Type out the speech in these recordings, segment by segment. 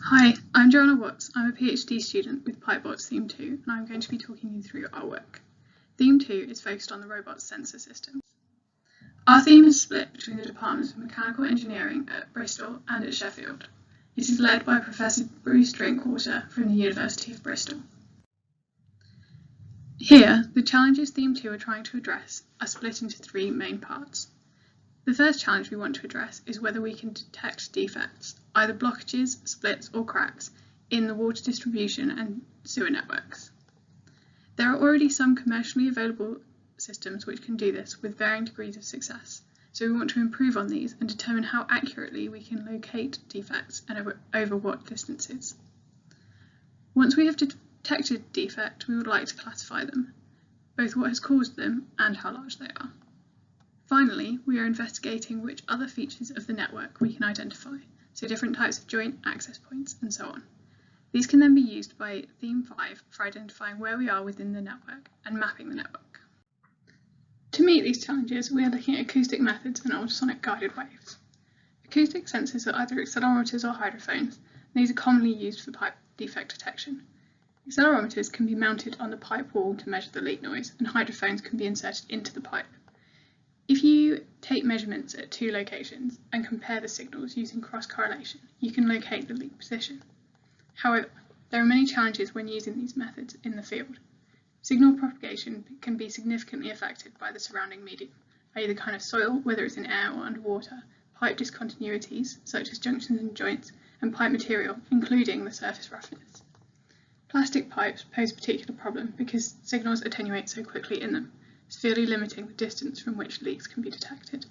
Hi, I'm Joanna Watts. I'm a PhD student with Pipebots Theme 2 and I'm going to be talking you through our work. Theme 2 is focused on the robot's sensor systems. Our theme is split between the departments of Mechanical Engineering at Bristol and at Sheffield. It is led by Professor Bruce Drinkwater from the University of Bristol. Here, the challenges Theme 2 are trying to address are split into three main parts. The first challenge we want to address is whether we can detect defects, either blockages, splits or cracks, in the water distribution and sewer networks. There are already some commercially available systems which can do this with varying degrees of success, so we want to improve on these and determine how accurately we can locate defects and over what distances. Once we have detected a defect, we would like to classify them, both what has caused them and how large they are. Finally, we are investigating which other features of the network we can identify, so different types of joint access points and so on. These can then be used by Theme 5 for identifying where we are within the network and mapping the network. To meet these challenges, we are looking at acoustic methods and ultrasonic guided waves. Acoustic sensors are either accelerometers or hydrophones, and these are commonly used for pipe defect detection. Accelerometers can be mounted on the pipe wall to measure the leak noise, and hydrophones can be inserted into the pipe. If you take measurements at two locations and compare the signals using cross-correlation, you can locate the leak position. However, there are many challenges when using these methods in the field. Signal propagation can be significantly affected by the surrounding medium, i.e. the kind of soil, whether it's in air or underwater, pipe discontinuities, such as junctions and joints, and pipe material, including the surface roughness. Plastic pipes pose a particular problem because signals attenuate so quickly in them, severely limiting the distance from which leaks can be detected.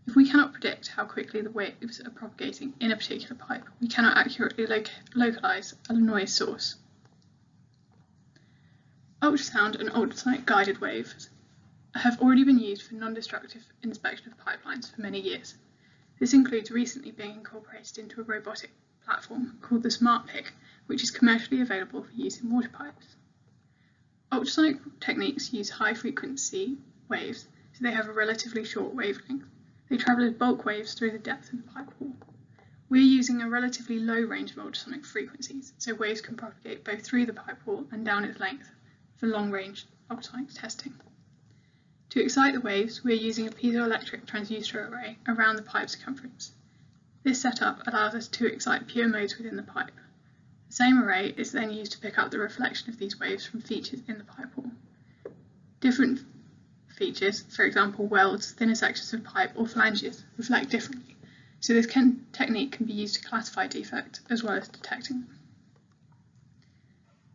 If we cannot predict how quickly the waves are propagating in a particular pipe, we cannot accurately localise a noise source. Ultrasound and ultrasonic guided waves have already been used for non-destructive inspection of pipelines for many years. This includes recently being incorporated into a robotic platform called the Smart Pick, which is commercially available for use in water pipes. Ultrasonic techniques use high-frequency waves, so they have a relatively short wavelength. They travel as bulk waves through the depth of the pipe wall. We're using a relatively low range of ultrasonic frequencies, so waves can propagate both through the pipe wall and down its length for long-range ultrasonic testing. To excite the waves, we're using a piezoelectric transducer array around the pipe circumference. This setup allows us to excite pure modes within the pipe. The same array is then used to pick up the reflection of these waves from features in the pipe wall. Different features, for example welds, thinner sections of pipe or flanges, reflect differently, so this technique can be used to classify defects as well as detecting them.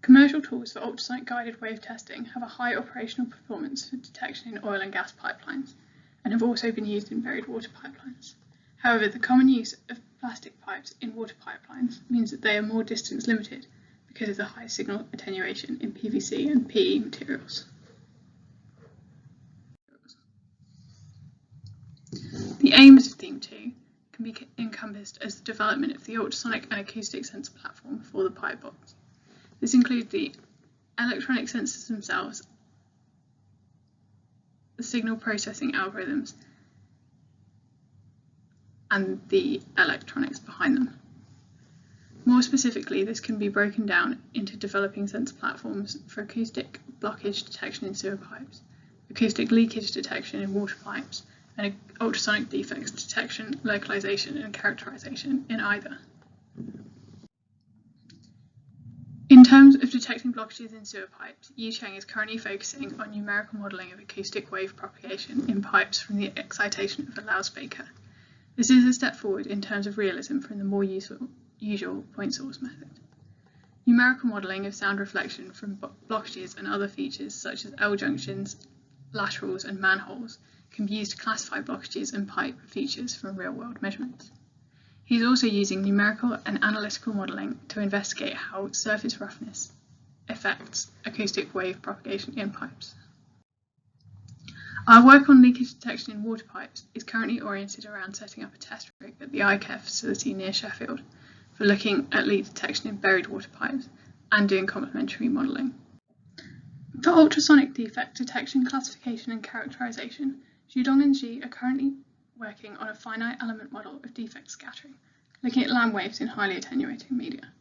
Commercial tools for ultrasonic guided wave testing have a high operational performance for detection in oil and gas pipelines, and have also been used in buried water pipelines. However, the common use of plastic pipes in water pipelines means that they are more distance limited because of the high signal attenuation in PVC and PE materials. The aims of Theme 2 can be encompassed as the development of the ultrasonic and acoustic sensor platform for the Pipebots. This includes the electronic sensors themselves, the signal processing algorithms, and the electronics behind them. More specifically, this can be broken down into developing sensor platforms for acoustic blockage detection in sewer pipes, acoustic leakage detection in water pipes, and ultrasonic defects detection, localization, and characterization in either. In terms of detecting blockages in sewer pipes, Yicheng is currently focusing on numerical modelling of acoustic wave propagation in pipes from the excitation of a loudspeaker. This is a step forward in terms of realism from the more usual point source method. Numerical modelling of sound reflection from blockages and other features such as L-junctions, laterals and manholes can be used to classify blockages and pipe features from real-world measurements. He's also using numerical and analytical modelling to investigate how surface roughness affects acoustic wave propagation in pipes. Our work on leakage detection in water pipes is currently oriented around setting up a test rig at the iCare facility near Sheffield for looking at leak detection in buried water pipes and doing complementary modelling. For ultrasonic defect detection, classification and characterisation, Zhudong and Xi are currently working on a finite element model of defect scattering, looking at land waves in highly attenuating media.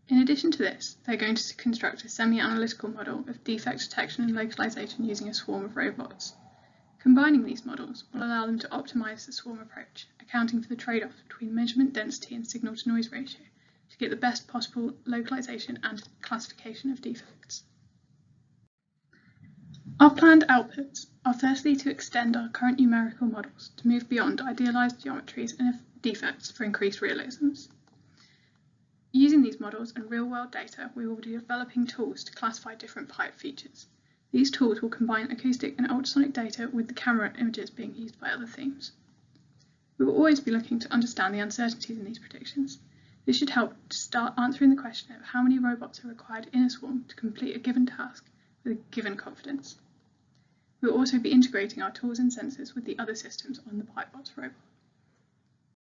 In addition to this, they're going to construct a semi-analytical model of defect detection and localization using a swarm of robots. Combining these models will allow them to optimize the swarm approach, accounting for the trade-off between measurement density and signal-to-noise ratio to get the best possible localization and classification of defects. Our planned outputs are firstly to extend our current numerical models to move beyond idealized geometries and defects for increased realisms. Using these models and real-world data, we will be developing tools to classify different pipe features. These tools will combine acoustic and ultrasonic data with the camera images being used by other themes. We will always be looking to understand the uncertainties in these predictions. This should help to start answering the question of how many robots are required in a swarm to complete a given task with a given confidence. We will also be integrating our tools and sensors with the other systems on the Pipebots robot.